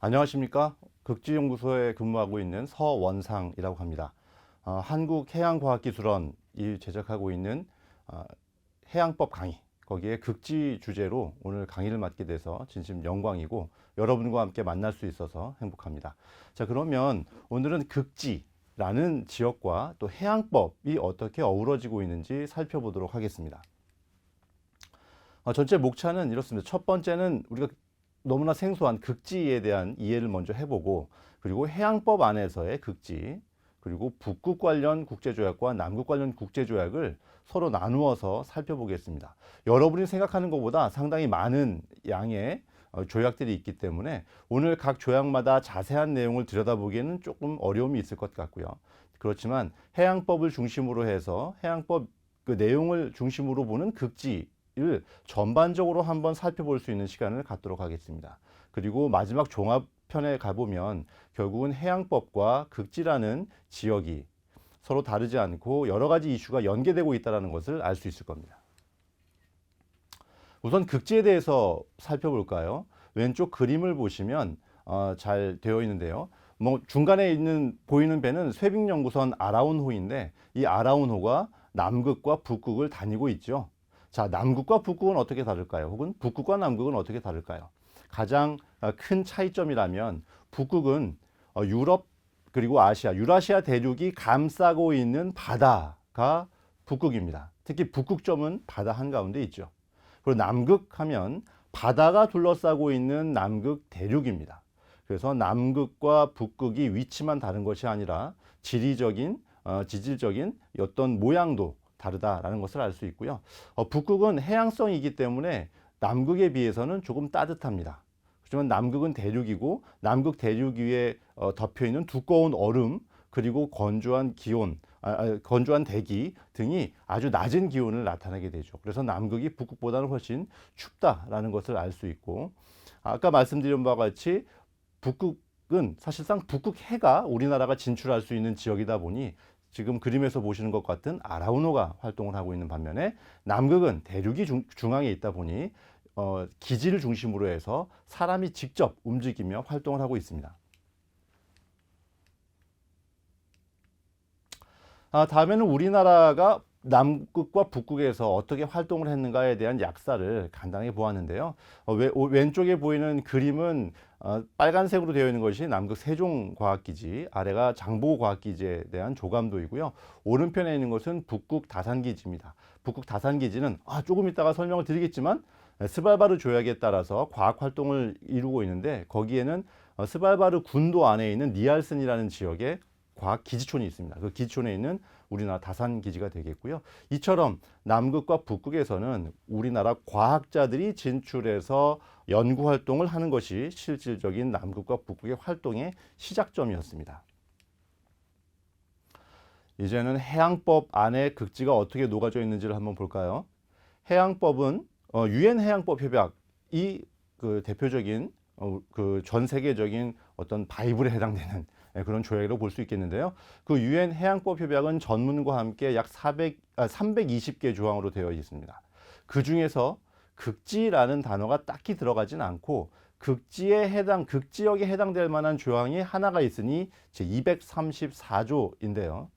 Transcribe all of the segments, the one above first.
안녕하십니까? 극지연구소에 근무하고 있는 서원상이라고 합니다. 한국해양과학기술원이 제작하고 있는 해양법 강의, 거기에 극지 주제로 오늘 강의를 맡게 돼서 진심 영광이고 여러분과 함께 만날 수 있어서 행복합니다. 자, 그러면 오늘은 극지라는 지역과 또 해양법이 어떻게 어우러지고 있는지 살펴보도록 하겠습니다. 전체 목차는 이렇습니다. 첫 번째는 우리가 너무나 생소한 극지에 대한 이해를 먼저 해보고, 그리고 해양법 안에서의 극지, 그리고 북극 관련 국제조약과 남극 관련 국제조약을 서로 나누어서 살펴보겠습니다. 여러분이 생각하는 것보다 상당히 많은 양의 조약들이 있기 때문에 오늘 각 조약마다 자세한 내용을 들여다보기에는 조금 어려움이 있을 것 같고요. 그렇지만 해양법을 중심으로 해서 해양법 그 내용을 중심으로 보는 극지 를 전반적으로 한번 살펴볼 수 있는 시간을 갖도록 하겠습니다. 그리고 마지막 종합편에 가보면 결국은 해양법과 극지라는 지역이 서로 다르지 않고 여러 가지 이슈가 연계되고 있다는 것을 알 수 있을 겁니다. 우선 극지에 대해서 살펴볼까요? 왼쪽 그림을 보시면 잘 되어 있는데요. 중간에 보이는 배는 쇠빙연구선 아라운호인데, 이 아라운호가 남극과 북극을 다니고 있죠. 자, 남극과 북극은 어떻게 다를까요? 혹은 북극과 남극은 어떻게 다를까요? 가장 큰 차이점이라면 북극은 유럽 그리고 아시아, 유라시아 대륙이 감싸고 있는 바다가 북극입니다. 특히 북극점은 바다 한가운데 있죠. 그리고 남극 하면 바다가 둘러싸고 있는 남극 대륙입니다. 그래서 남극과 북극이 위치만 다른 것이 아니라 지질적인 어떤 모양도 다르다라는 것을 알 수 있고요. 북극은 해양성이기 때문에 남극에 비해서는 조금 따뜻합니다. 하지만 남극은 대륙이고 남극 대륙 위에 덮여 있는 두꺼운 얼음, 그리고 건조한 기온, 건조한 대기 등이 아주 낮은 기온을 나타내게 되죠. 그래서 남극이 북극보다는 훨씬 춥다라는 것을 알 수 있고, 아까 말씀드린 바와 같이 북극은 사실상 북극해가 우리나라가 진출할 수 있는 지역이다 보니 지금 그림에서 보시는 것 같은 아라우노가 활동을 하고 있는 반면에, 남극은 대륙이 중앙에 있다 보니 기지를 중심으로 해서 사람이 직접 움직이며 활동을 하고 있습니다. 다음에는 우리나라가 남극과 북극에서 어떻게 활동을 했는가에 대한 약사를 간단히 보았는데요. 왼쪽에 보이는 그림은 빨간색으로 되어 있는 것이 남극 세종과학기지, 아래가 장보고과학기지에 대한 조감도이고요. 오른편에 있는 것은 북극 다산기지입니다. 북극 다산기지는 조금 이따가 설명을 드리겠지만 스발바르 조약에 따라서 과학 활동을 이루고 있는데, 거기에는 스발바르 군도 안에 있는 니알슨이라는 지역에 과학 기지촌이 있습니다. 그 기지촌에 있는 우리나라 다산 기지가 되겠고요. 이처럼 남극과 북극에서는 우리나라 과학자들이 진출해서 연구 활동을 하는 것이 실질적인 남극과 북극의 활동의 시작점이었습니다. 이제는 해양법 안에 극지가 어떻게 녹아져 있는지를 한번 볼까요? 해양법은 유엔 해양법 협약이 그 대표적인 그 전 세계적인 어떤 바이블에 해당되는 그런 조약이라고 볼 수 있겠는데요. 그 유엔 해양법 협약은 전문과 함께 약 320개 조항으로 되어 있습니다. 그 중에서 극지라는 단어가 딱히 들어가진 않고, 극지역에 해당될 만한 조항이 하나가 있으니 제 234조인데요.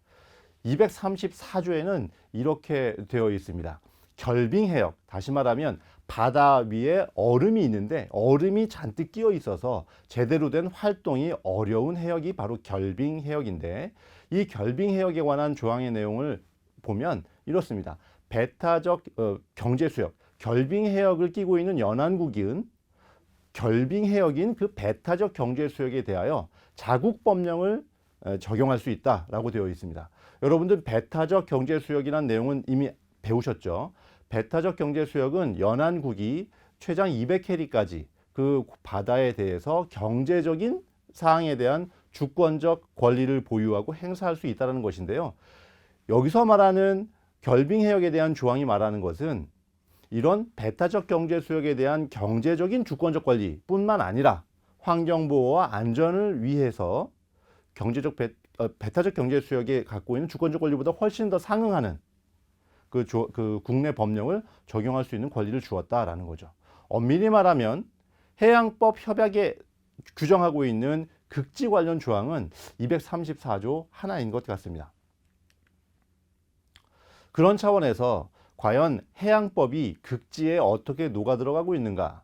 234조에는 이렇게 되어 있습니다. 결빙해역, 다시 말하면 바다 위에 얼음이 있는데 얼음이 잔뜩 끼어 있어서 제대로 된 활동이 어려운 해역이 바로 결빙해역인데, 이 결빙해역에 관한 조항의 내용을 보면 이렇습니다. 배타적 경제수역, 결빙해역을 끼고 있는 연안국은 결빙해역인 그 배타적 경제수역에 대하여 자국법령을 적용할 수 있다라고 되어 있습니다. 여러분들 배타적 경제수역이라는 내용은 이미 배우셨죠? 배타적 경제수역은 연안국이 최장 200캐리까지 그 바다에 대해서 경제적인 사항에 대한 주권적 권리를 보유하고 행사할 수 있다는 것인데요. 여기서 말하는 결빙해역에 대한 조항이 말하는 것은 이런 배타적 경제수역에 대한 경제적인 주권적 권리뿐만 아니라 환경보호와 안전을 위해서 배타적 경제수역에 갖고 있는 주권적 권리보다 훨씬 더 상응하는 그 국내 법령을 적용할 수 있는 권리를 주었다라는 거죠. 엄밀히 말하면 해양법 협약에 규정하고 있는 극지 관련 조항은 234조 하나인 것 같습니다. 그런 차원에서 과연 해양법이 극지에 어떻게 녹아 들어가고 있는가,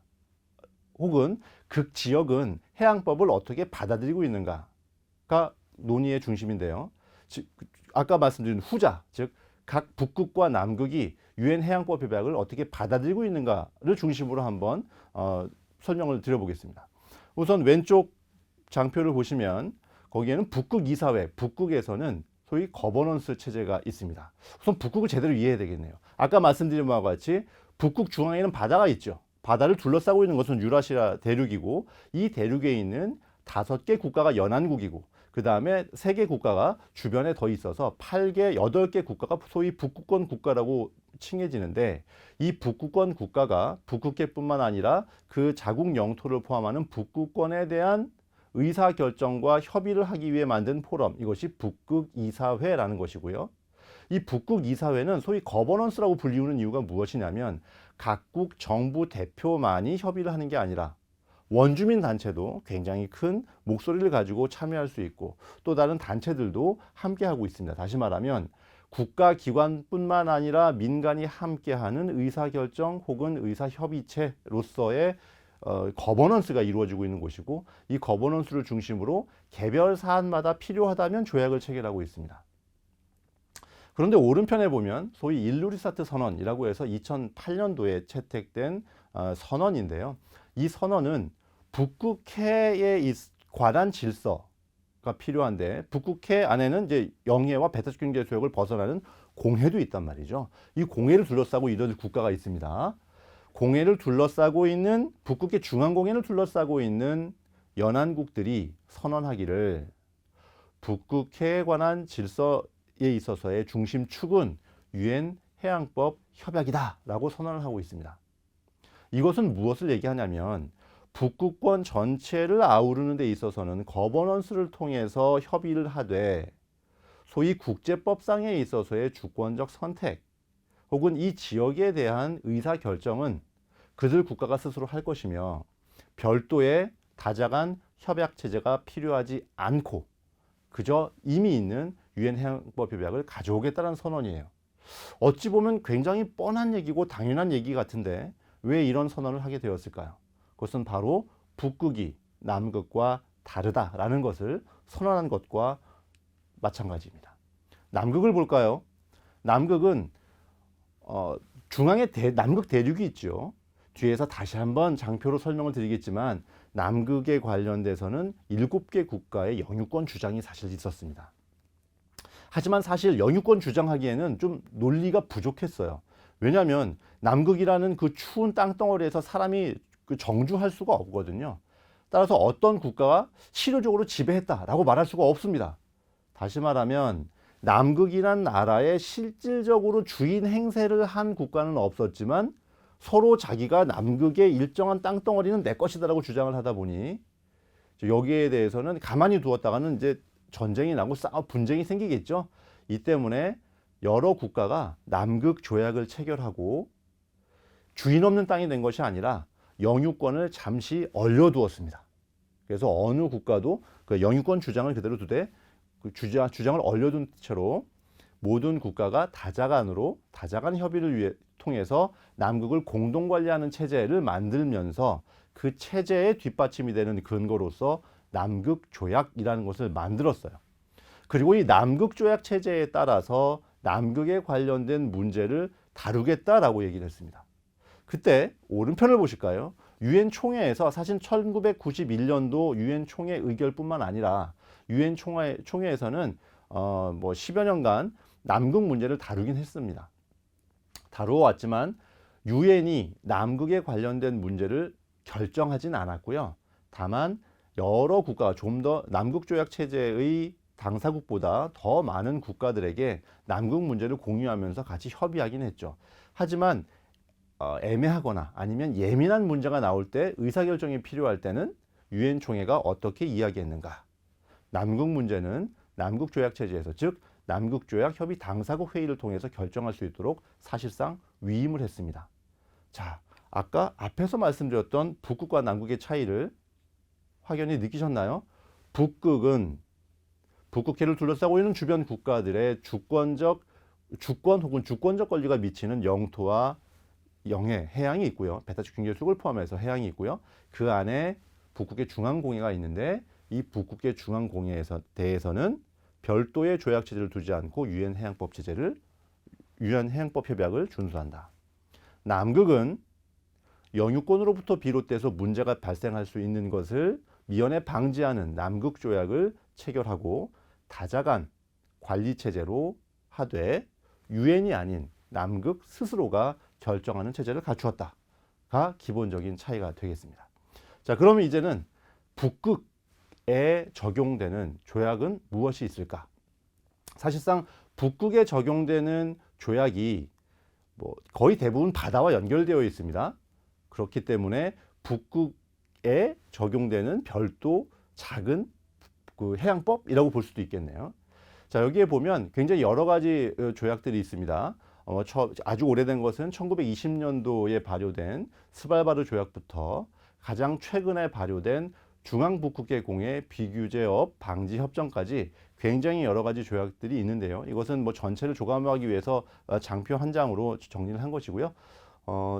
혹은 극지역은 해양법을 어떻게 받아들이고 있는가가 논의의 중심인데요. 아까 말씀드린 후자, 즉 각 북극과 남극이 유엔 해양법 협약을 어떻게 받아들이고 있는가를 중심으로 한번 설명을 드려보겠습니다. 우선 왼쪽 장표를 보시면 거기에는 북극 이사회, 북극에서는 소위 거버넌스 체제가 있습니다. 우선 북극을 제대로 이해해야 되겠네요. 아까 말씀드린 바와 같이 북극 중앙에는 바다가 있죠. 바다를 둘러싸고 있는 것은 유라시아 대륙이고, 이 대륙에 있는 5개 국가가 연안국이고, 그 다음에 3개 국가가 주변에 더 있어서 8개, 8개 국가가 소위 북극권 국가라고 칭해지는데, 이 북극권 국가가 북극계뿐만 아니라 그 자국 영토를 포함하는 북극권에 대한 의사결정과 협의를 하기 위해 만든 포럼, 이것이 북극이사회라는 것이고요. 이 북극이사회는 소위 거버넌스라고 불리우는 이유가 무엇이냐면, 각국 정부 대표만이 협의를 하는 게 아니라 원주민 단체도 굉장히 큰 목소리를 가지고 참여할 수 있고, 또 다른 단체들도 함께하고 있습니다. 다시 말하면 국가기관뿐만 아니라 민간이 함께하는 의사결정 혹은 의사협의체로서의 거버넌스가 이루어지고 있는 곳이고, 이 거버넌스를 중심으로 개별 사안마다 필요하다면 조약을 체결하고 있습니다. 그런데 오른편에 보면 소위 일루리사트 선언이라고 해서 2008년도에 채택된 선언인데요. 이 선언은 북극해에 관한 질서가 필요한데, 북극해 안에는 이제 영해와 배타적경제소역을 벗어나는 공해도 있단 말이죠. 이 공해를 둘러싸고 이런 국가가 있습니다. 공해를 둘러싸고 있는, 북극의 중앙공해를 둘러싸고 있는 연안국들이 선언하기를 북극해에 관한 질서에 있어서의 중심축은 유엔 해양법 협약이다 라고 선언을 하고 있습니다. 이것은 무엇을 얘기하냐면, 북극권 전체를 아우르는 데 있어서는 거버넌스를 통해서 협의를 하되, 소위 국제법상에 있어서의 주권적 선택 혹은 이 지역에 대한 의사결정은 그들 국가가 스스로 할 것이며, 별도의 다자간 협약체제가 필요하지 않고 그저 이미 있는 유엔 해양법 협약을 가져오겠다는 선언이에요. 어찌 보면 굉장히 뻔한 얘기고 당연한 얘기 같은데 왜 이런 선언을 하게 되었을까요? 그것은 바로 북극이 남극과 다르다라는 것을 선언한 것과 마찬가지입니다. 남극을 볼까요? 남극은 중앙에 남극 대륙이 있죠. 뒤에서 다시 한번 장표로 설명을 드리겠지만, 남극에 관련돼서는 7개 국가의 영유권 주장이 사실 있었습니다. 하지만 사실 영유권 주장하기에는 좀 논리가 부족했어요. 왜냐하면 남극이라는 그 추운 땅덩어리에서 사람이 정주할 수가 없거든요. 따라서 어떤 국가가 실효적으로 지배했다라고 말할 수가 없습니다. 다시 말하면 남극이란 나라에 실질적으로 주인 행세를 한 국가는 없었지만, 서로 자기가 남극의 일정한 땅덩어리는 내 것이다라고 주장을 하다 보니, 여기에 대해서는 가만히 두었다가는 이제 전쟁이 나고 분쟁이 생기겠죠. 이 때문에 여러 국가가 남극 조약을 체결하고 주인 없는 땅이 된 것이 아니라 영유권을 잠시 얼려두었습니다. 그래서 어느 국가도 그 영유권 주장을 그대로 두되 그 주장을 얼려둔 채로 모든 국가가 다자간 협의를 통해서 남극을 공동 관리하는 체제를 만들면서, 그 체제의 뒷받침이 되는 근거로서 남극 조약이라는 것을 만들었어요. 그리고 이 남극 조약 체제에 따라서 남극에 관련된 문제를 다루겠다라고 얘기를 했습니다. 그때 오른편을 보실까요? 유엔 총회에서 사실 1991년도 유엔 총회 의결뿐만 아니라 유엔 총회에서는 뭐 10여 년간 남극 문제를 다루긴 했습니다. 다루어왔지만 유엔이 남극에 관련된 문제를 결정하진 않았고요. 다만 여러 국가가 좀 더 남극 조약 체제의 당사국보다 더 많은 국가들에게 남극 문제를 공유하면서 같이 협의하긴 했죠. 하지만 애매하거나 아니면 예민한 문제가 나올 때, 의사결정이 필요할 때는 유엔 총회가 어떻게 이야기했는가? 남극 문제는 남극 조약 체제에서, 즉 남극 조약 협의 당사국 회의를 통해서 결정할 수 있도록 사실상 위임을 했습니다. 자, 아까 앞에서 말씀드렸던 북극과 남극의 차이를 확연히 느끼셨나요? 북극은 북극해를 둘러싸고 있는 주변 국가들의 주권 혹은 주권적 권리가 미치는 영토와 영해, 해양이 있고요. 배타적 경계수를 포함해서 해양이 있고요. 그 안에 북극의 중앙공해가 있는데 이 북극의 중앙공해에 대해서는 별도의 조약 체제를 두지 않고 유엔 해양법 협약을 준수한다. 남극은 영유권으로부터 비롯돼서 문제가 발생할 수 있는 것을 미연에 방지하는 남극 조약을 체결하고 다자간 관리 체제로 하되 유엔이 아닌 남극 스스로가 결정하는 체제를 갖추었다가 기본적인 차이가 되겠습니다. 자, 그러면 이제는 북극에 적용되는 조약은 무엇이 있을까? 사실상 북극에 적용되는 조약이 거의 대부분 바다와 연결되어 있습니다. 그렇기 때문에 북극에 적용되는 별도 작은 그 해양법이라고 볼 수도 있겠네요. 자, 여기에 보면 굉장히 여러 가지 조약들이 있습니다. 아주 오래된 것은 1920년도에 발효된 스발바르 조약부터 가장 최근에 발효된 중앙북극계 공해 비규제업 방지 협정까지 굉장히 여러 가지 조약들이 있는데요. 이것은 전체를 조감하기 위해서 장표 한 장으로 정리를 한 것이고요.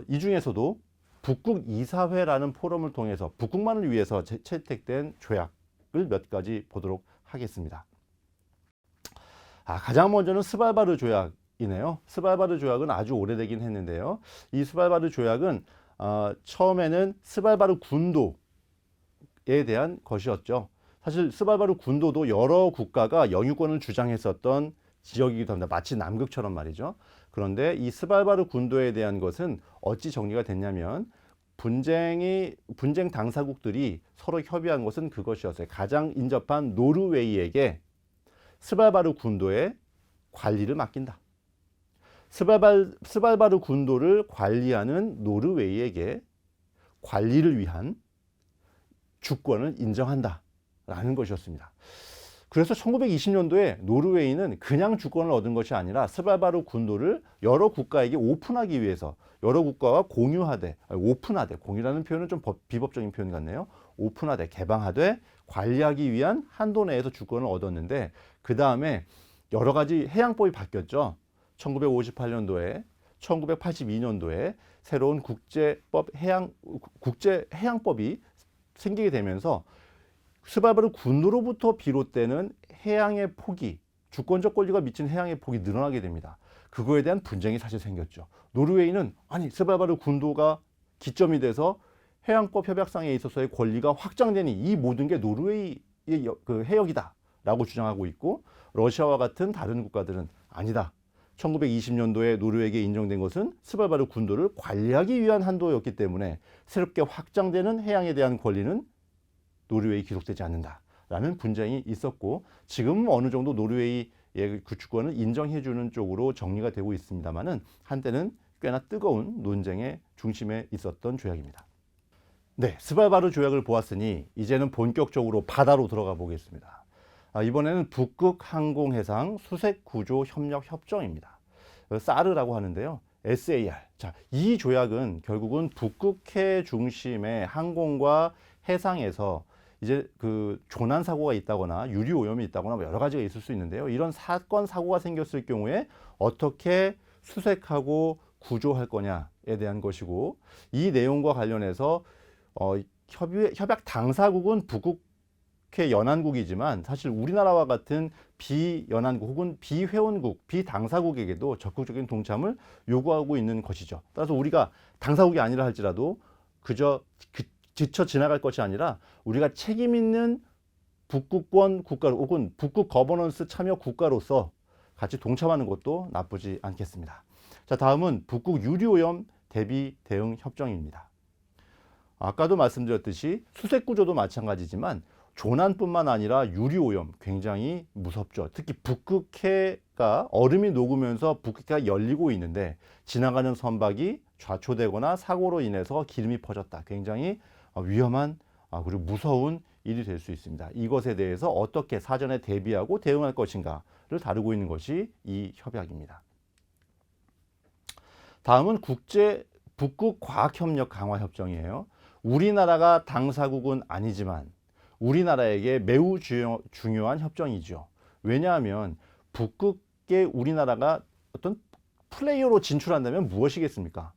이 중에서도 북극 이사회라는 포럼을 통해서 북극만을 위해서 채택된 조약을 몇 가지 보도록 하겠습니다. 가장 먼저는 스발바르 조약이네요. 스발바르 조약은 아주 오래되긴 했는데요. 이 스발바르 조약은 처음에는 스발바르 군도에 대한 것이었죠. 사실 스발바르 군도도 여러 국가가 영유권을 주장했었던 지역이기도 합니다. 마치 남극처럼 말이죠. 그런데 이 스발바르 군도에 대한 것은 어찌 정리가 됐냐면 분쟁 당사국들이 서로 협의한 것은 그것이었어요. 가장 인접한 노르웨이에게 스발바르 군도의 관리를 맡긴다. 스발바르 군도를 관리하는 노르웨이에게 관리를 위한 주권을 인정한다 라는 것이었습니다. 그래서 1920년도에 노르웨이는 그냥 주권을 얻은 것이 아니라 스발바르 군도를 여러 국가에게 오픈하기 위해서 여러 국가와 오픈하되 공유라는 표현은 좀 비법적인 표현 같네요. 오픈하되 개방하되 관리하기 위한 한도 내에서 주권을 얻었는데 그 다음에 여러 가지 해양법이 바뀌었죠. 1958년도에 1982년도에 새로운 국제 해양법이 생기게 되면서 스발바르 군도로부터 비롯되는 해양의 폭이 주권적 권리가 미친 해양의 폭이 늘어나게 됩니다. 그거에 대한 분쟁이 사실 생겼죠. 노르웨이는 스발바르 군도가 기점이 돼서 해양법 협약상에 있어서의 권리가 확장되니 이 모든 게 노르웨이의 그 해역이다 라고 주장하고 있고, 러시아와 같은 다른 국가들은 아니다. 1920년도에 노르웨이에게 인정된 것은 스발바르 군도를 관리하기 위한 한도였기 때문에 새롭게 확장되는 해양에 대한 권리는 노르웨이에 기록되지 않는다라는 분쟁이 있었고, 지금 어느 정도 노르웨이의 그 주권을 인정해주는 쪽으로 정리가 되고 있습니다만은 한때는 꽤나 뜨거운 논쟁의 중심에 있었던 조약입니다. 네, 스발바르 조약을 보았으니 이제는 본격적으로 바다로 들어가 보겠습니다. 이번에는 북극 항공해상 수색구조 협력 협정입니다. 사르라고 하는데요. SAR. 자, 이 조약은 결국은 북극해 중심의 항공과 해상에서 이제 그 조난 사고가 있다거나 유류 오염이 있다거나 여러 가지가 있을 수 있는데요. 이런 사고가 생겼을 경우에 어떻게 수색하고 구조할 거냐에 대한 것이고, 이 내용과 관련해서 협약 당사국은 북극해 연안국이지만 사실 우리나라와 같은 비연안국 혹은 비회원국, 비당사국에게도 적극적인 동참을 요구하고 있는 것이죠. 따라서 우리가 당사국이 아니라 할지라도 그저 지쳐 지나갈 것이 아니라 우리가 책임 있는 북극권 국가 혹은 북극 거버넌스 참여 국가로서 같이 동참하는 것도 나쁘지 않겠습니다. 자, 다음은 북극 유류오염 대비 대응 협정입니다. 아까도 말씀드렸듯이 수색구조도 마찬가지지만 조난뿐만 아니라 유류오염 굉장히 무섭죠. 특히 북극해가 얼음이 녹으면서 북극해가 열리고 있는데 지나가는 선박이 좌초되거나 사고로 인해서 기름이 퍼졌다. 굉장히 위험한 그리고 무서운 일이 될 수 있습니다. 이것에 대해서 어떻게 사전에 대비하고 대응할 것인가를 다루고 있는 것이 이 협약입니다. 다음은 북극 과학협력 강화 협정이에요. 우리나라가 당사국은 아니지만 우리나라에게 매우 중요한 협정이죠. 왜냐하면 북극에 우리나라가 어떤 플레이어로 진출한다면 무엇이겠습니까?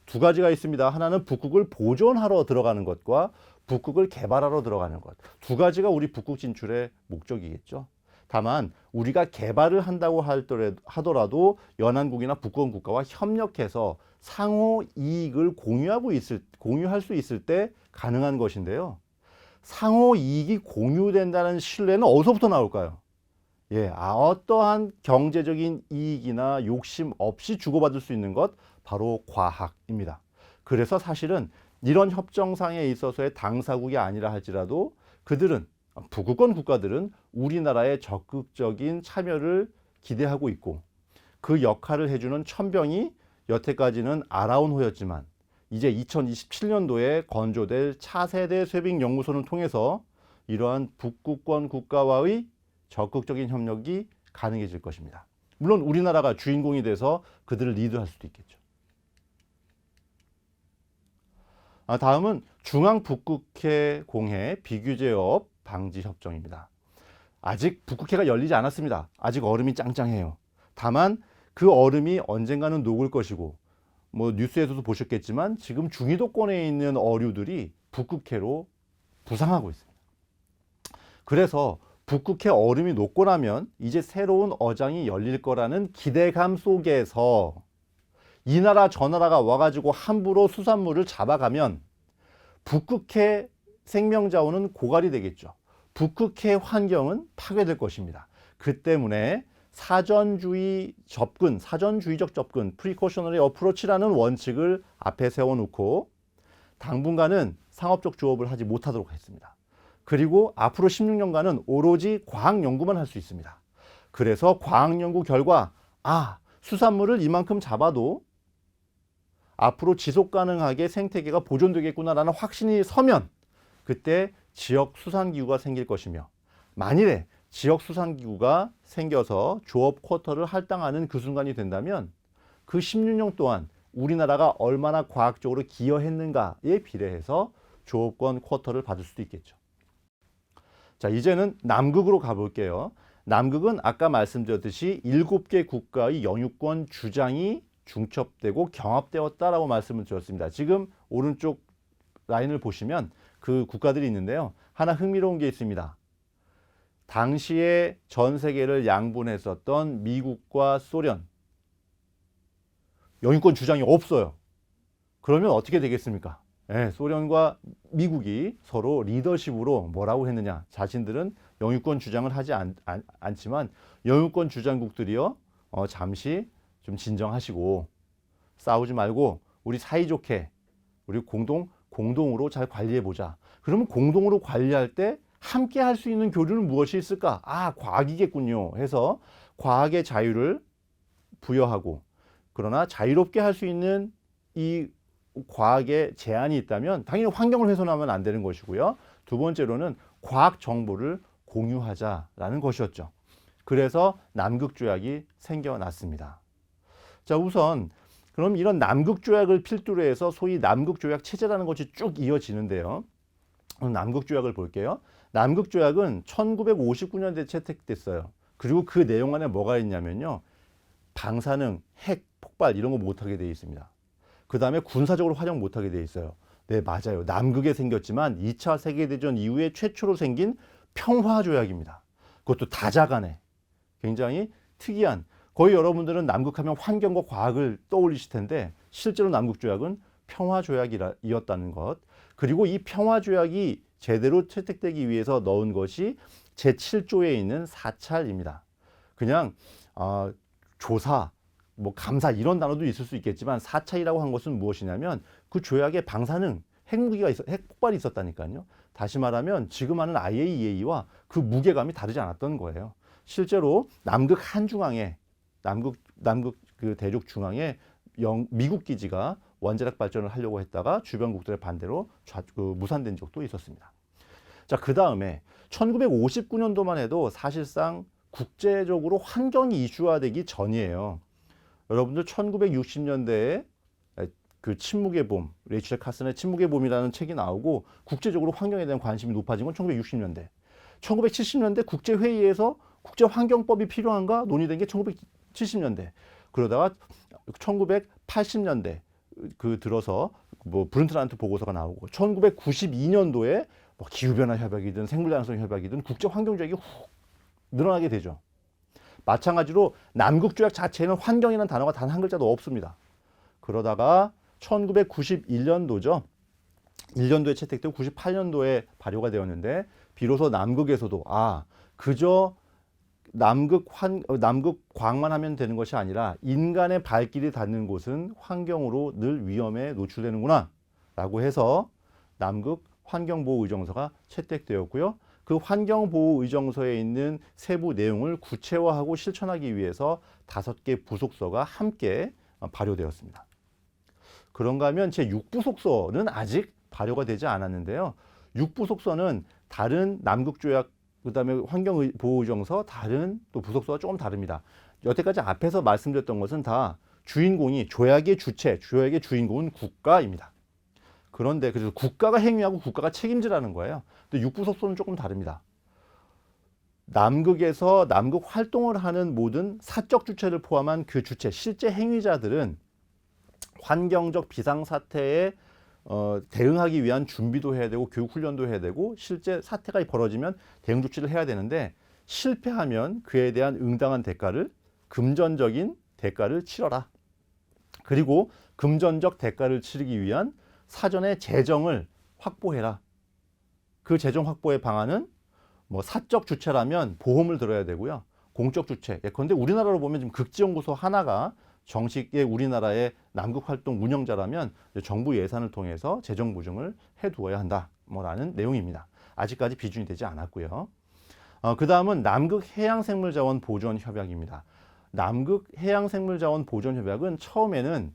두 가지가 있습니다. 하나는 북극을 보존하러 들어가는 것과 북극을 개발하러 들어가는 것. 두 가지가 우리 북극 진출의 목적이겠죠. 다만 우리가 개발을 한다고 하더라도 연안국이나 북극 국가와 협력해서 상호 이익을 공유할 수 있을 때 가능한 것인데요. 상호 이익이 공유된다는 신뢰는 어디서부터 나올까요? 어떠한 경제적인 이익이나 욕심 없이 주고받을 수 있는 것, 바로 과학입니다. 그래서 사실은 이런 협정상에 있어서의 당사국이 아니라 할지라도 그들은, 북극권 국가들은 우리나라의 적극적인 참여를 기대하고 있고, 그 역할을 해주는 천병이 여태까지는 아라운호였지만 이제 2027년도에 건조될 차세대 쇠빙 연구소를 통해서 이러한 북극권 국가와의 적극적인 협력이 가능해질 것입니다. 물론 우리나라가 주인공이 돼서 그들을 리드할 수도 있겠죠. 다음은 중앙북극해 공해 비규제업 방지협정입니다. 아직 북극해가 열리지 않았습니다. 아직 얼음이 짱짱해요. 다만 그 얼음이 언젠가는 녹을 것이고, 뉴스에서도 보셨겠지만 지금 중위도권에 있는 어류들이 북극해로 부상하고 있습니다. 그래서 북극해 얼음이 녹고 나면 이제 새로운 어장이 열릴 거라는 기대감 속에서 이 나라 저 나라가 와가지고 함부로 수산물을 잡아가면 북극해 생명자원은 고갈이 되겠죠. 북극해 환경은 파괴될 것입니다. 그 때문에 사전주의적 접근, 프리코셔너리 어프로치라는 원칙을 앞에 세워놓고 당분간은 상업적 조업을 하지 못하도록 했습니다. 그리고 앞으로 16년간은 오로지 과학 연구만 할 수 있습니다. 그래서 과학 연구 결과, 수산물을 이만큼 잡아도 앞으로 지속 가능하게 생태계가 보존되겠구나라는 확신이 서면 그때 지역 수산기구가 생길 것이며, 만일에 지역 수산기구가 생겨서 조업 쿼터를 할당하는 그 순간이 된다면 그 16년 동안 우리나라가 얼마나 과학적으로 기여했는가에 비례해서 조업권 쿼터를 받을 수도 있겠죠. 자, 이제는 남극으로 가볼게요. 남극은 아까 말씀드렸듯이 7개 국가의 영유권 주장이 중첩되고 경합되었다라고 말씀을 드렸습니다. 지금 오른쪽 라인을 보시면 그 국가들이 있는데요. 하나 흥미로운 게 있습니다. 당시에 전 세계를 양분했었던 미국과 소련, 영유권 주장이 없어요. 그러면 어떻게 되겠습니까? 소련과 미국이 서로 리더십으로 뭐라고 했느냐. 자신들은 영유권 주장을 하지 않지만 영유권 주장국들이요, 잠시 좀 진정하시고 싸우지 말고 우리 사이좋게 우리 공동으로 잘 관리해보자. 그러면 공동으로 관리할 때 함께 할 수 있는 교류는 무엇이 있을까? 과학이겠군요 해서 과학의 자유를 부여하고, 그러나 자유롭게 할 수 있는 이 과학의 제한이 있다면 당연히 환경을 훼손하면 안 되는 것이고요. 두 번째로는 과학 정보를 공유하자라는 것이었죠. 그래서 남극조약이 생겨났습니다. 자, 우선 그럼 이런 남극조약을 필두로 해서 소위 남극조약 체제라는 것이 쭉 이어지는데요. 남극조약을 볼게요. 남극조약은 1959년도에 채택됐어요. 그리고 그 내용 안에 뭐가 있냐면요, 방사능, 핵, 폭발 이런 거 못하게 되어 있습니다. 그 다음에 군사적으로 활용 못하게 되어 있어요. 네, 맞아요. 남극에 생겼지만 2차 세계대전 이후에 최초로 생긴 평화조약입니다. 그것도 다자간에 굉장히 특이한, 거의 여러분들은 남극하면 환경과 과학을 떠올리실 텐데 실제로 남극조약은 평화조약이었다는 것, 그리고 이 평화조약이 제대로 채택되기 위해서 넣은 것이 제7조에 있는 사찰입니다. 그냥 조사, 감사 이런 단어도 있을 수 있겠지만 사찰이라고 한 것은 무엇이냐면 그 조약에 방사능, 핵폭발이 있었다니까요. 다시 말하면 지금 하는 IAEA와 그 무게감이 다르지 않았던 거예요. 실제로 남극 한중앙에, 남극 그 대륙 중앙에 미국 기지가 원자력 발전을 하려고 했다가 주변국들의 반대로 무산된 적도 있었습니다. 자, 그 다음에 1959년도만 해도 사실상 국제적으로 환경이 이슈화되기 전이에요. 여러분들 1960년대에 그 침묵의 봄, 레이첼 카슨의 침묵의 봄이라는 책이 나오고 국제적으로 환경에 대한 관심이 높아진 건 1960년대. 1970년대 국제회의에서 국제환경법이 필요한가 논의된 게 1970년대. 그러다가 1980년대 그 들어서 뭐 브룬트란트 보고서가 나오고 1992년도에 뭐 기후변화 협약이든 생물다양성 협약이든 국제환경조약이 훅 늘어나게 되죠. 마찬가지로 남극조약 자체에는 환경이라는 단어가 단 한 글자도 없습니다. 그러다가 1991년도죠. 1년도에 채택되고 98년도에 발효가 되었는데 비로소 남극에서도 그저 남극 광만 하면 되는 것이 아니라 인간의 발길이 닿는 곳은 환경으로 늘 위험에 노출되는구나 라고 해서 남극 환경보호의정서가 채택되었고요. 그 환경보호의정서에 있는 세부 내용을 구체화하고 실천하기 위해서 5개 부속서가 함께 발효되었습니다. 그런가 하면 제6부속서는 아직 발효가 되지 않았는데요. 6부속서는 다른 남극조약 그다음에 환경보호의정서 다른 또 부속서가 조금 다릅니다. 여태까지 앞에서 말씀드렸던 것은 다 주인공이 조약의 주체, 조약의 주인공은 국가입니다. 그런데 그래서 국가가 행위하고 국가가 책임지라는 거예요. 근데 6부속서는 조금 다릅니다. 남극에서 남극 활동을 하는 모든 사적 주체를 포함한 그 주체, 실제 행위자들은 환경적 비상사태에 대응하기 위한 준비도 해야 되고 교육 훈련도 해야 되고 실제 사태가 벌어지면 대응 조치를 해야 되는데 실패하면 그에 대한 응당한 대가를 금전적인 대가를 치러라. 그리고 금전적 대가를 치르기 위한 사전에 재정을 확보해라. 그 재정 확보의 방안은 뭐 사적 주체라면 보험을 들어야 되고요. 공적 주체. 예컨대 우리나라로 보면 지금 극지연구소 하나가 정식의 우리나라의 남극 활동 운영자라면 정부 예산을 통해서 재정 보증을 해두어야 한다. 라는 내용입니다. 아직까지 비준이 되지 않았고요. 그 다음은 남극 해양생물자원 보존 협약입니다. 남극 해양생물자원 보존 협약은 처음에는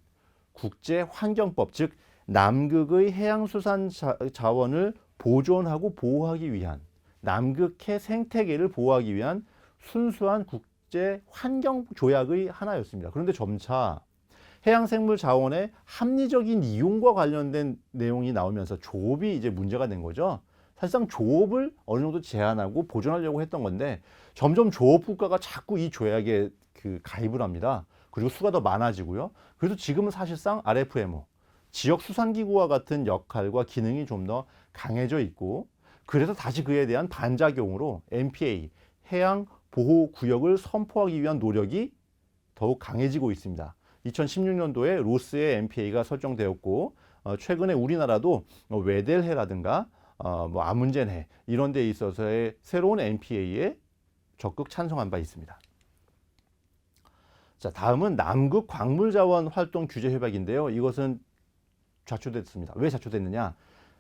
국제환경법, 즉 남극의 해양수산 자원을 보존하고 보호하기 위한 남극해 생태계를 보호하기 위한 순수한 국제 환경 조약의 하나였습니다. 그런데 점차 해양생물 자원의 합리적인 이용과 관련된 내용이 나오면서 조업이 이제 문제가 된 거죠. 사실상 조업을 어느 정도 제한하고 보존하려고 했던 건데 점점 조업 국가가 자꾸 이 조약에 가입을 합니다. 그리고 수가 더 많아지고요. 그래서 지금은 사실상 RFMO, 지역수산기구와 같은 역할과 기능이 좀 더 강해져 있고 그래서 다시 그에 대한 반작용으로 MPA, 해양보호구역을 선포하기 위한 노력이 더욱 강해지고 있습니다. 2016년도에 로스의 MPA가 설정되었고 최근에 우리나라도 웨델해라든가 뭐 아문젠해 이런 데 있어서의 새로운 MPA에 적극 찬성한 바 있습니다. 자, 다음은 남극 광물자원 활동 규제 협약인데요. 이것은 좌초됐습니다. 왜 좌초됐느냐?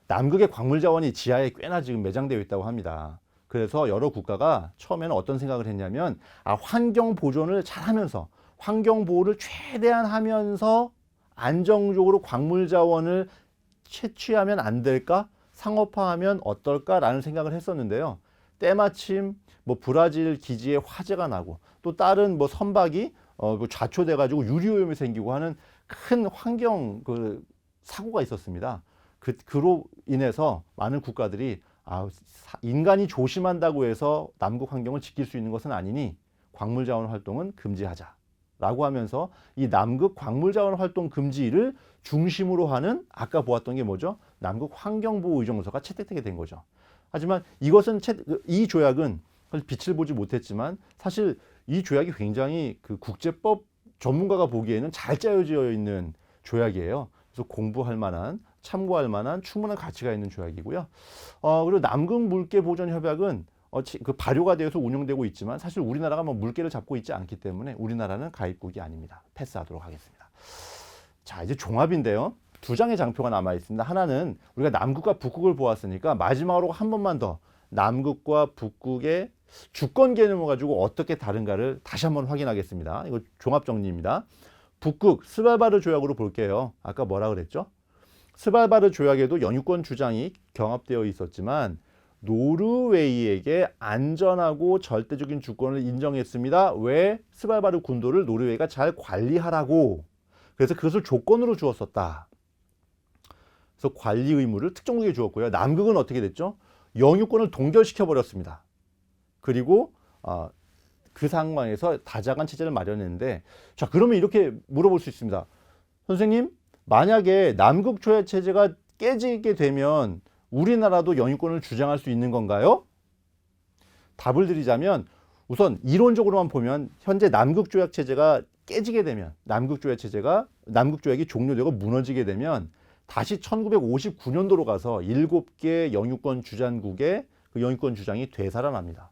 남극의 광물자원이 지하에 꽤나 지금 매장되어 있다고 합니다. 그래서 여러 국가가 처음에는 어떤 생각을 했냐면 환경 보존을 잘하면서 환경 보호를 최대한 하면서 안정적으로 광물 자원을 채취하면 안 될까? 상업화하면 어떨까라는 생각을 했었는데요. 때마침 뭐 브라질 기지에 화재가 나고 또 다른 뭐 선박이 좌초돼 가지고 유리오염이 생기고 하는 큰 환경 사고가 있었습니다. 그로 인해서 많은 국가들이 인간이 조심한다고 해서 남극 환경을 지킬 수 있는 것은 아니니 광물 자원 활동은 금지하자라고 하면서 이 남극 광물 자원 활동 금지를 중심으로 하는 아까 보았던 게 뭐죠? 남극 환경보호의정서가 채택되게 된 거죠. 하지만 이 조약은 빛을 보지 못했지만 사실 이 조약이 굉장히 국제법 전문가가 보기에는 잘 짜여져 있는 조약이에요. 그래서 공부할 만한, 참고할 만한 충분한 가치가 있는 조약이고요. 그리고 남극 물개 보존 협약은 발효가 되어서 운영되고 있지만 사실 우리나라가 뭐 물개를 잡고 있지 않기 때문에 우리나라는 가입국이 아닙니다. 패스하도록 하겠습니다. 자, 이제 종합인데요. 2장의 장표가 남아 있습니다. 하나는 우리가 남극과 북극을 보았으니까 마지막으로 한 번만 더 남극과 북극의 주권 개념을 가지고 어떻게 다른가를 다시 한번 확인하겠습니다. 이거 종합 정리입니다. 북극 스발바르 조약으로 볼게요. 아까 뭐라 그랬죠? 스발바르 조약에도 영유권 주장이 경합되어 있었지만 노르웨이에게 안전하고 절대적인 주권을 인정했습니다. 왜? 스발바르 군도를 노르웨이가 잘 관리하라고. 그래서 그것을 조건으로 주었었다. 그래서 관리 의무를 특정국에 주었고요. 남극은 어떻게 됐죠? 영유권을 동결시켜 버렸습니다. 그리고 그 상황에서 다자간 체제를 마련했는데, 자, 그러면 이렇게 물어볼 수 있습니다. 선생님, 만약에 남극 조약 체제가 깨지게 되면 우리나라도 영유권을 주장할 수 있는 건가요? 답을 드리자면, 우선 이론적으로만 보면 현재 남극 조약 체제가 깨지게 되면, 남극 조약이 종료되고 무너지게 되면 다시 1959년도로 가서 7개 영유권 주장국의 그 영유권 주장이 되살아납니다.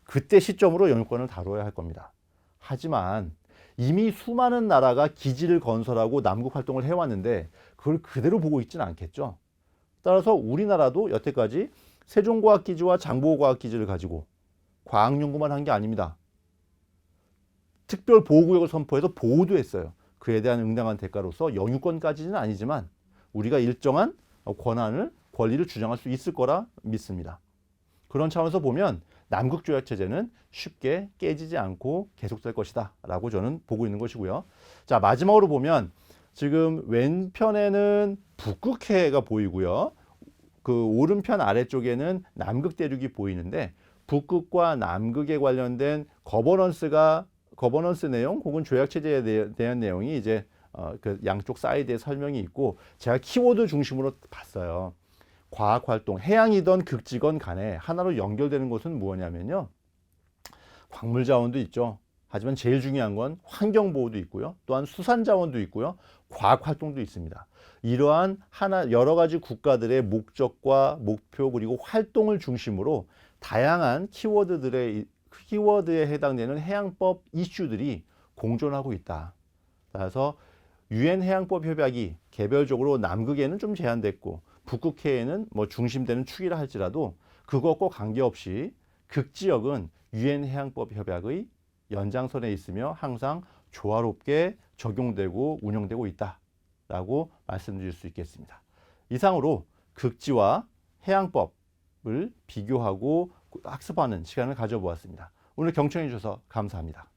그때 시점으로 영유권을 다뤄야 할 겁니다. 하지만 이미 수많은 나라가 기지를 건설하고 남극 활동을 해왔는데 그걸 그대로 보고 있지는 않겠죠. 따라서 우리나라도 여태까지 세종과학기지와 장보고과학기지를 가지고 과학연구만 한 게 아닙니다. 특별보호구역을 선포해서 보호도 했어요. 그에 대한 응당한 대가로서 영유권까지는 아니지만 우리가 일정한 권리를 주장할 수 있을 거라 믿습니다. 그런 차원에서 보면 남극조약 체제는 쉽게 깨지지 않고 계속될 것이다 라고 저는 보고 있는 것이고요. 자, 마지막으로 보면 지금 왼편에는 북극해가 보이고요. 그 오른편 아래쪽에는 남극 대륙이 보이는데, 북극과 남극에 관련된 거버넌스 내용 혹은 조약 체제에 대한 내용이 이제 그 양쪽 사이드에 설명이 있고, 제가 키워드 중심으로 봤어요. 과학 활동, 해양이든 극지건 간에 하나로 연결되는 것은 무엇이냐면요, 광물 자원도 있죠. 하지만 제일 중요한 건 환경 보호도 있고요. 또한 수산 자원도 있고요. 과학 활동도 있습니다. 이러한 여러 가지 국가들의 목적과 목표 그리고 활동을 중심으로 다양한 키워드에 해당되는 해양법 이슈들이 공존하고 있다. 그래서 유엔 해양법 협약이 개별적으로 남극에는 좀 제한됐고 북극해에는 뭐 중심되는 축이라 할지라도 그것과 관계없이 극지역은 유엔 해양법 협약의 연장선에 있으며 항상 조화롭게 적용되고 운영되고 있다라고 말씀드릴 수 있겠습니다. 이상으로 극지와 해양법을 비교하고 학습하는 시간을 가져보았습니다. 오늘 경청해 주셔서 감사합니다.